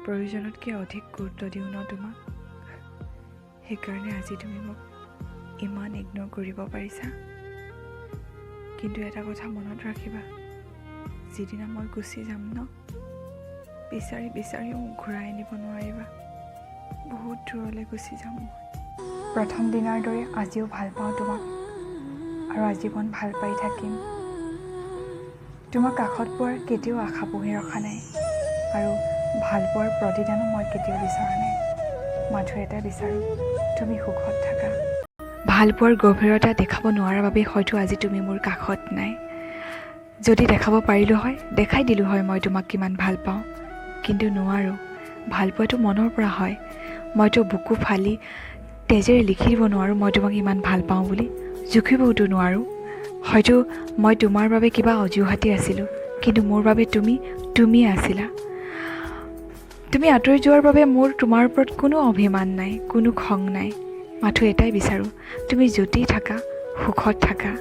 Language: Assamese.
প্ৰয়োজনতকৈ অধিক গুৰুত্ব দিওঁ ন তোমাক। সেইকাৰণে আজি তুমি মোক ইমান ইগন'ৰ কৰিব পাৰিছা। কিন্তু এটা কথা মনত ৰাখিবা, যিদিনা মই গুচি যাম ন, বিচাৰি বিচাৰিও মোক ঘূৰাই আনিব নোৱাৰিবা। বহুত দূৰলৈ গুচি যাম মই। প্ৰথম দিনাৰ দৰে আজিও ভাল পাওঁ তোমাক, আৰু আজীৱন ভাল পাই থাকিম। তোমাক কাষত পোৱাৰ কেতিয়াও আশা পুহি ৰখা নাই, আৰু ভাল পোৱাৰ প্ৰতিদানো মই কেতিয়াও বিচৰা নাই। মাথো এটাই বিচাৰোঁ, তুমি সুখত থাকা। ভাল পোৱাৰ গভীৰতা দেখাব নোৱাৰাৰ বাবে হয়তো আজি তুমি মোৰ কাষত নাই। যদি দেখাব পাৰিলোঁ হয়, দেখাই দিলোঁ হয় মই তোমাক কিমান ভাল পাওঁ। কিন্তু নোৱাৰোঁ। ভাল পোৱাটো মনৰ পৰা হয়। মইতো বুকু ফালি তেজেৰে লিখি দিব নোৱাৰোঁ মই তোমাক ইমান ভাল পাওঁ বুলি। জুখিবওতো নোৱাৰোঁ। হয়তো মই তোমাৰ বাবে কিবা অজুহাতি আছিলোঁ, কিন্তু মোৰ বাবে তুমিয়ে আছিলা। তুমি আঁতৰি যোৱাৰ বাবে মোৰ তোমাৰ ওপৰত কোনো অভিমান নাই, কোনো খং নাই। মাথো এটাই বিচাৰোঁ, তুমি য'তেই থাকা সুখত থাকা।